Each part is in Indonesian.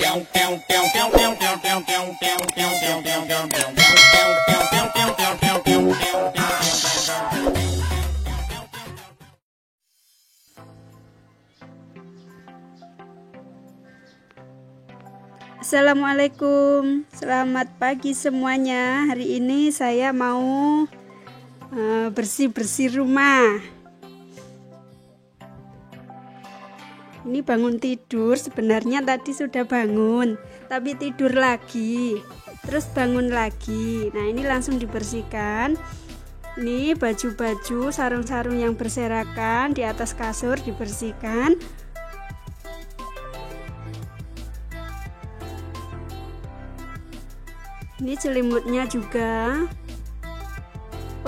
Assalamualaikum, selamat pagi semuanya. Hari ini saya mau bersih-bersih rumah. Ini bangun tidur, sebenarnya tadi sudah bangun, tapi tidur lagi, terus bangun lagi. Nah, ini langsung dibersihkan. Ini baju-baju, sarung-sarung yang berserakan di atas kasur dibersihkan. Ini selimutnya juga.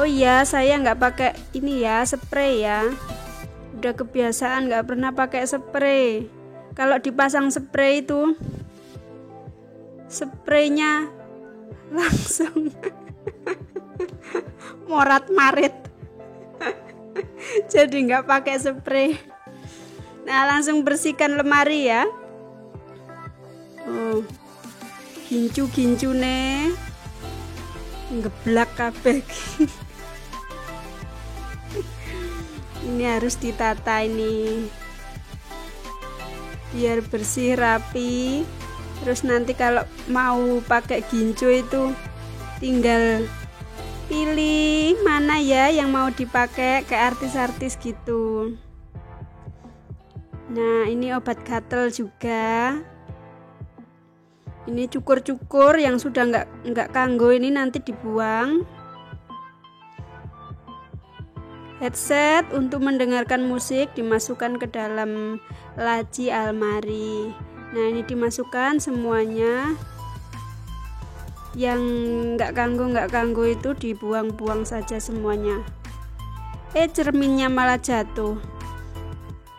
Oh iya, saya nggak pakai ini ya, spray ya. Udah kebiasaan nggak pernah pakai spray. Kalau dipasang spray itu, spraynya langsung morat-marit. Jadi nggak pakai spray. Nah, langsung bersihkan lemari ya. Oh. Gincu-gincune ngeblak kabeh. Ini harus ditata ini biar bersih rapi. Terus nanti kalau mau pakai gincu itu tinggal pilih mana ya yang mau dipakai, kayak artis-artis gitu. Nah, ini obat gatel juga. Ini cukur-cukur yang sudah nggak kanggo ini nanti dibuang. Headset untuk mendengarkan musik dimasukkan ke dalam laci almari. Nah, ini dimasukkan semuanya. Yang nggak kanggo itu dibuang-buang saja semuanya. Cerminnya malah jatuh.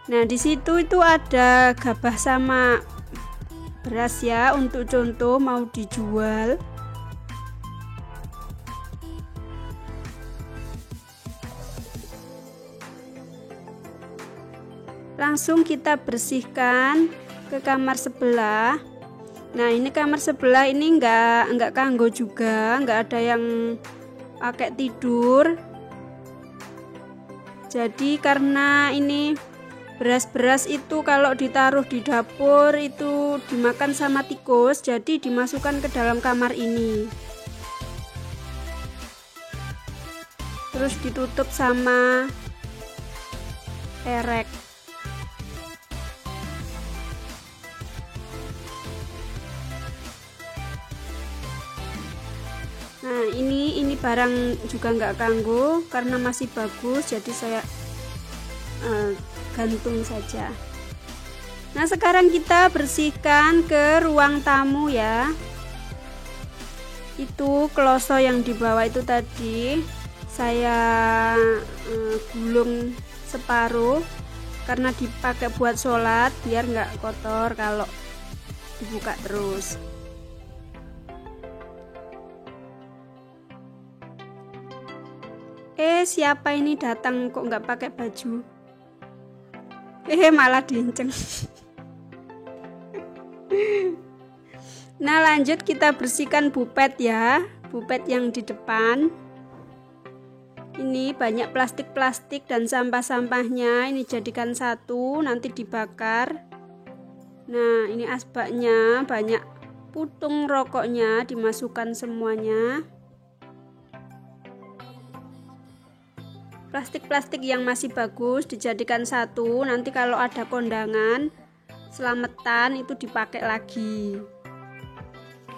Nah, di situ itu ada gabah sama beras ya, untuk contoh mau dijual. Langsung kita bersihkan ke kamar sebelah. Nah, ini kamar sebelah ini nggak kanggo juga, nggak ada yang pakai tidur. Jadi karena ini beras-beras itu kalau ditaruh di dapur itu dimakan sama tikus, jadi dimasukkan ke dalam kamar ini. Terus ditutup sama erek. Nah, ini barang juga nggak kanggo karena masih bagus, jadi saya gantung saja. Nah, sekarang kita bersihkan ke ruang tamu ya. Itu kloso yang di bawah itu tadi saya gulung separuh karena dipakai buat sholat biar nggak kotor kalau dibuka terus. Siapa ini datang kok nggak pakai baju? Malah diinceng. Nah, lanjut kita bersihkan bupet ya, bupet yang di depan. Ini banyak plastik-plastik dan sampah-sampahnya, ini jadikan satu, nanti dibakar. Nah, ini asbaknya, banyak putung rokoknya, dimasukkan semuanya. Plastik-plastik yang masih bagus dijadikan satu, nanti kalau ada kondangan selamatan itu dipakai lagi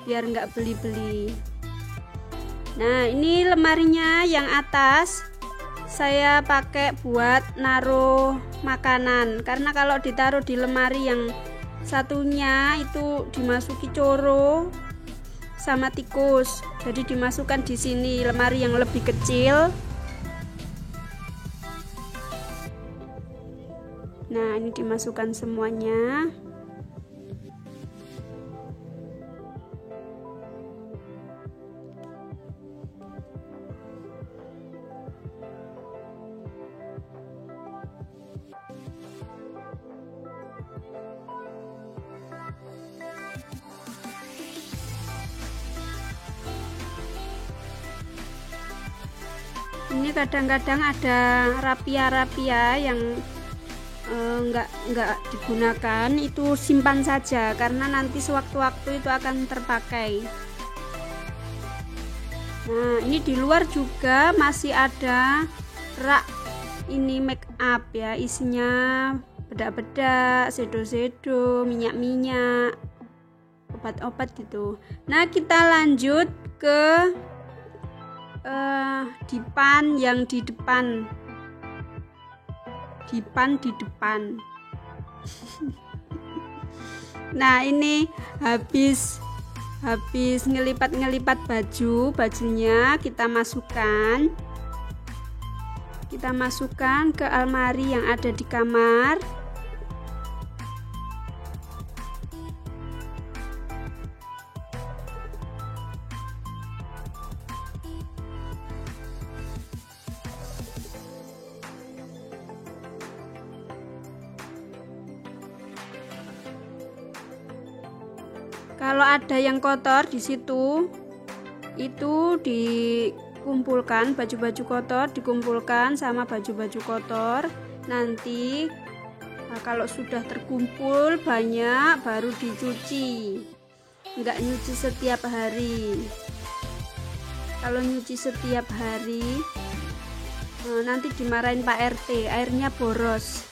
biar nggak beli-beli. Nah, ini lemarinya yang atas saya pakai buat naruh makanan, karena kalau ditaruh di lemari yang satunya itu dimasuki coro sama tikus, jadi dimasukkan di sini lemari yang lebih kecil. Nah, ini dimasukkan semuanya. Ini kadang-kadang ada rapia-rapia yang enggak digunakan, itu simpan saja karena nanti sewaktu-waktu itu akan terpakai. Nah, ini di luar juga masih ada rak ini make up ya, isinya bedak-bedak, sedo-sedo, minyak-minyak, obat-obat gitu. Nah, kita lanjut ke dipan yang di depan. Dipan di depan. Nah, ini habis ngelipat bajunya kita masukkan ke almari yang ada di kamar. Kalau ada yang kotor di situ, itu dikumpulkan, baju-baju kotor dikumpulkan sama baju-baju kotor. Nanti kalau sudah terkumpul banyak baru dicuci. Enggak nyuci setiap hari. Kalau nyuci setiap hari nanti dimarahin Pak RT, airnya boros.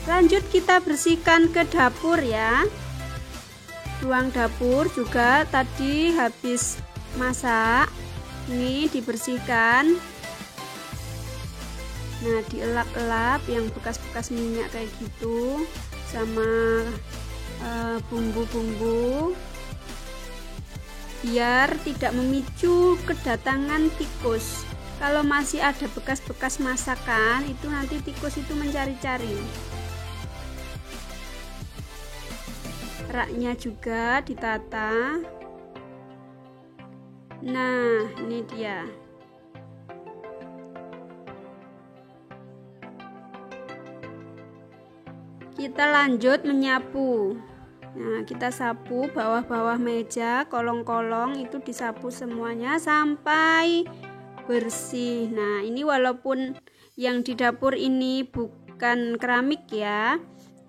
Lanjut kita bersihkan ke dapur ya. Ruang dapur juga tadi habis masak, ini dibersihkan. Nah, dielap-elap yang bekas-bekas minyak kayak gitu sama bumbu-bumbu biar tidak memicu kedatangan tikus. Kalau masih ada bekas-bekas masakan, itu nanti tikus itu mencari-cari. Raknya juga ditata. Nah, ini dia. Kita lanjut menyapu. Nah, kita sapu bawah-bawah meja, kolong-kolong itu disapu semuanya sampai bersih. Nah, ini walaupun yang di dapur ini bukan keramik ya,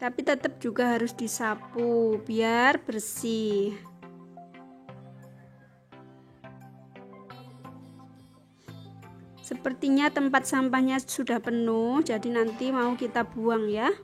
tapi tetap juga harus disapu biar bersih. Sepertinya tempat sampahnya sudah penuh, jadi nanti mau kita buang ya.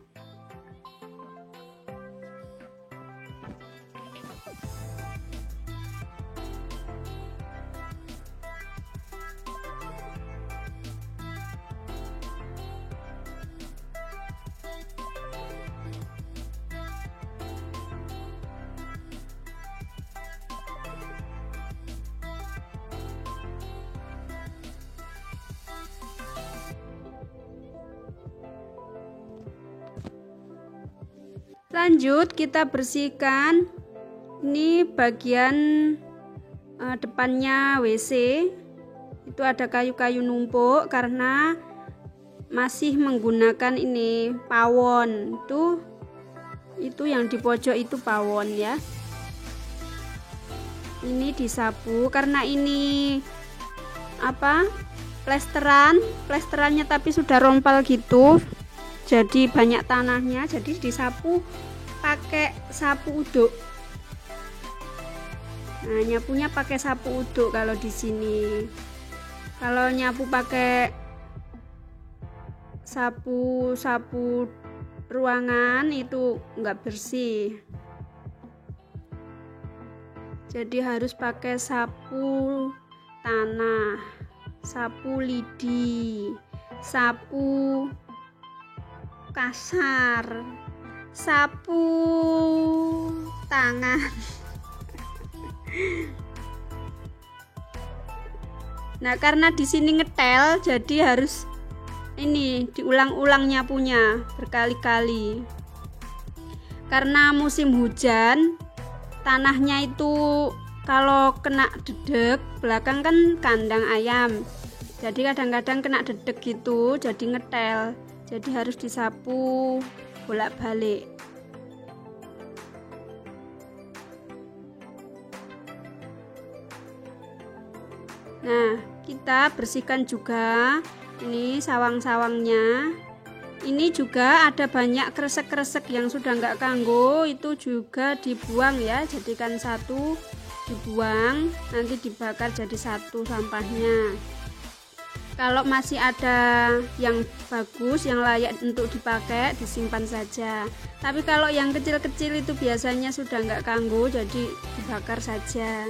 Lanjut kita bersihkan ini bagian depannya WC. Itu ada kayu-kayu numpuk karena masih menggunakan ini pawon. Itu yang di pojok itu pawon ya. Ini disapu karena ini plesterannya tapi sudah rompal gitu. Jadi banyak tanahnya, jadi disapu pakai sapu uduk. Nah, nyapunya pakai sapu uduk kalau di sini. Kalau nyapu pakai sapu ruangan itu enggak bersih. Jadi harus pakai sapu tanah, sapu lidi, sapu kasar, sapu tangan. Nah, karena di sini ngetel, jadi harus ini diulang-ulang nyapunya berkali-kali. Karena musim hujan, tanahnya itu kalau kena dedek, belakang kan kandang ayam. Jadi kadang-kadang kena dedek gitu, jadi ngetel. Jadi harus disapu bolak-balik. Nah, kita bersihkan juga ini sawang-sawangnya. Ini juga ada banyak kresek-kresek yang sudah nggak kanggo, itu juga dibuang ya, jadikan satu, dibuang, nanti dibakar jadi satu sampahnya. Kalau masih ada yang bagus, yang layak untuk dipakai, disimpan saja. Tapi kalau yang kecil-kecil itu biasanya sudah nggak kanggo, jadi dibakar saja.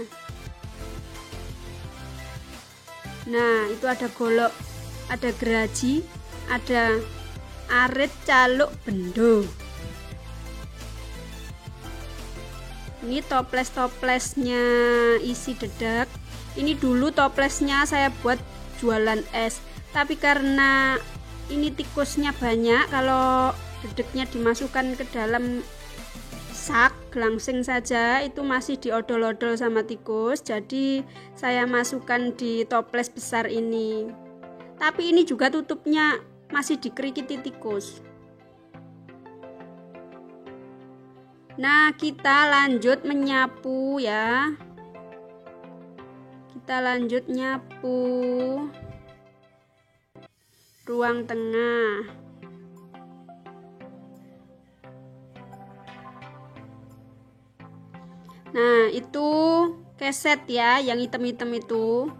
Nah, itu ada golok, ada geraji, ada arit, caluk, bendo. Ini toples-toplesnya isi dedek. Ini dulu toplesnya saya buat jualan es, tapi karena ini tikusnya banyak, kalau dedeknya dimasukkan ke dalam sak gelangsing saja itu masih diodol-odol sama tikus, jadi saya masukkan di toples besar ini. Tapi ini juga tutupnya masih dikerikiti tikus. Nah, kita lanjut menyapu ya. Kita lanjut nyapu ruang tengah. Nah, itu keset ya, yang hitam-hitam itu.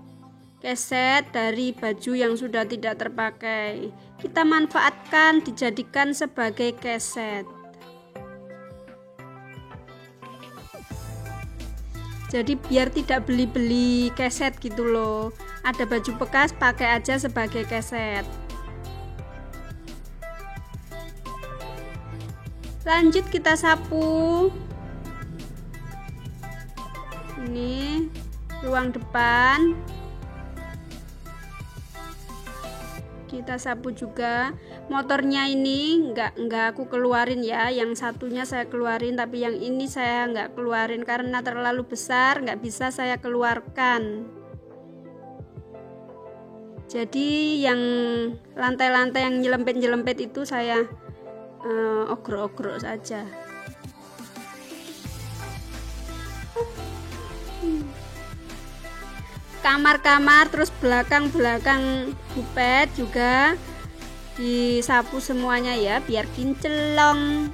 Keset dari baju yang sudah tidak terpakai. Kita manfaatkan dijadikan sebagai keset. Jadi biar tidak beli-beli keset gitu loh. Ada baju bekas, pakai aja sebagai keset. Lanjut kita sapu. Ini ruang depan. Kita sapu juga. Motornya ini enggak aku keluarin ya, yang satunya saya keluarin, tapi yang ini saya enggak keluarin karena terlalu besar, enggak bisa saya keluarkan. Jadi yang lantai-lantai yang nyelempet-nyelempet itu saya ogrok-ogrok saja. Kamar-kamar, terus belakang-belakang bupet juga disapu semuanya ya, biar kincelong.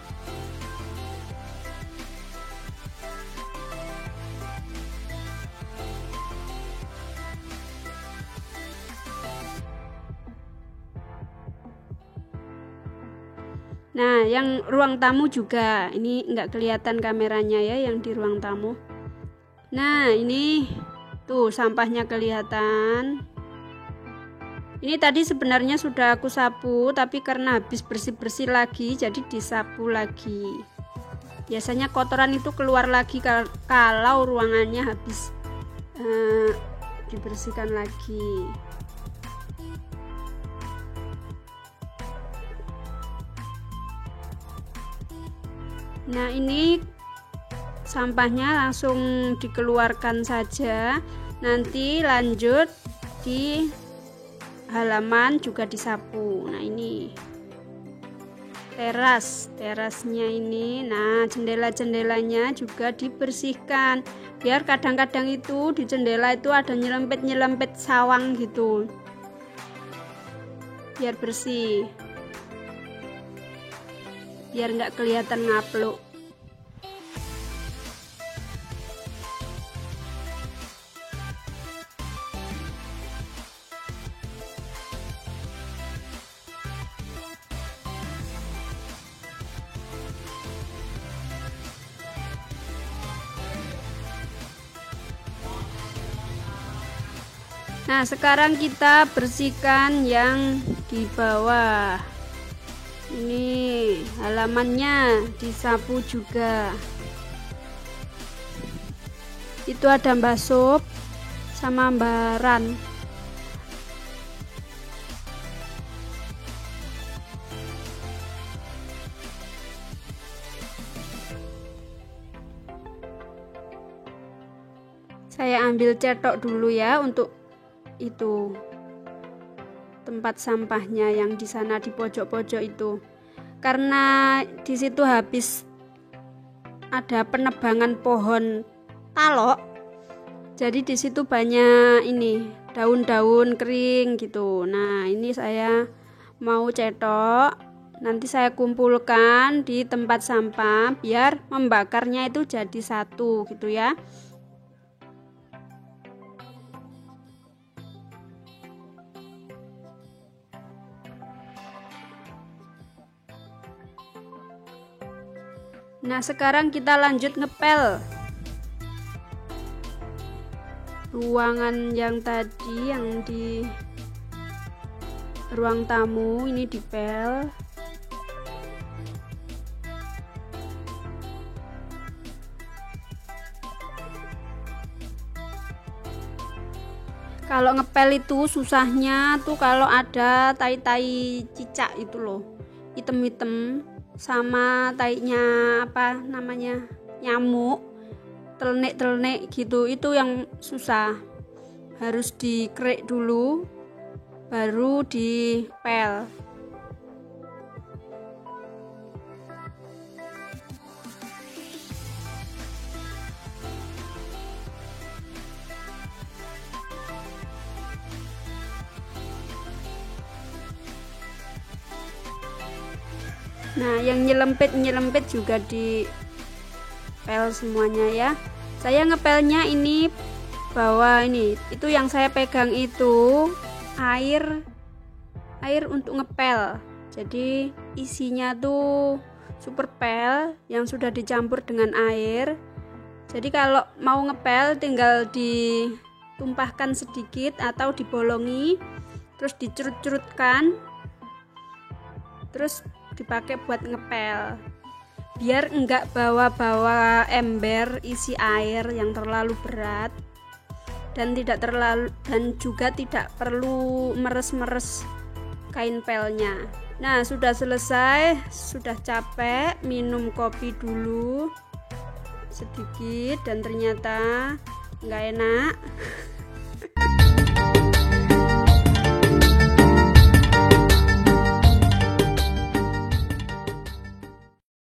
Nah, yang ruang tamu juga, ini enggak kelihatan kameranya ya, yang di ruang tamu. Nah, ini tuh sampahnya kelihatan. Ini tadi sebenarnya sudah aku sapu, tapi karena habis bersih-bersih lagi, jadi disapu lagi. Biasanya kotoran itu keluar lagi kalau ruangannya habis dibersihkan lagi. Nah, ini sampahnya langsung dikeluarkan saja. Nanti lanjut di halaman juga disapu. Nah, ini terasnya ini. Nah, jendela-jendelanya juga dibersihkan. Biar kadang-kadang itu di jendela itu ada nyelempet-nyelempet sawang gitu. Biar bersih. Biar nggak kelihatan ngapluk. Nah, sekarang kita bersihkan yang di bawah. Ini halamannya disapu juga. Itu ada Mbak Sup sama Mbak Ran. Saya ambil cetok dulu ya untuk itu tempat sampahnya yang di sana di pojok-pojok itu, karena di situ habis ada penebangan pohon talok, jadi di situ banyak ini daun-daun kering gitu. Nah, ini saya mau cetok, nanti saya kumpulkan di tempat sampah biar membakarnya itu jadi satu gitu ya. Nah, sekarang kita lanjut ngepel ruangan yang tadi, yang di ruang tamu ini dipel. Kalau ngepel itu susahnya tuh kalau ada tai-tai cicak itu loh, item-item, sama tainya apa namanya, nyamuk, telenek gitu, itu yang susah. Harus dikerek dulu baru dipel. Nah, yang nyelempit juga di pel semuanya ya. Saya ngepelnya ini bawah ini, itu yang saya pegang itu air untuk ngepel. Jadi isinya tuh super pel yang sudah dicampur dengan air. Jadi kalau mau ngepel tinggal ditumpahkan sedikit atau dibolongi, terus dicurut-curutkan, terus dipakai buat ngepel, biar enggak bawa-bawa ember isi air yang terlalu berat, dan juga tidak perlu meres-meres kain pelnya. Nah, sudah selesai, sudah capek, minum kopi dulu sedikit dan ternyata enggak enak.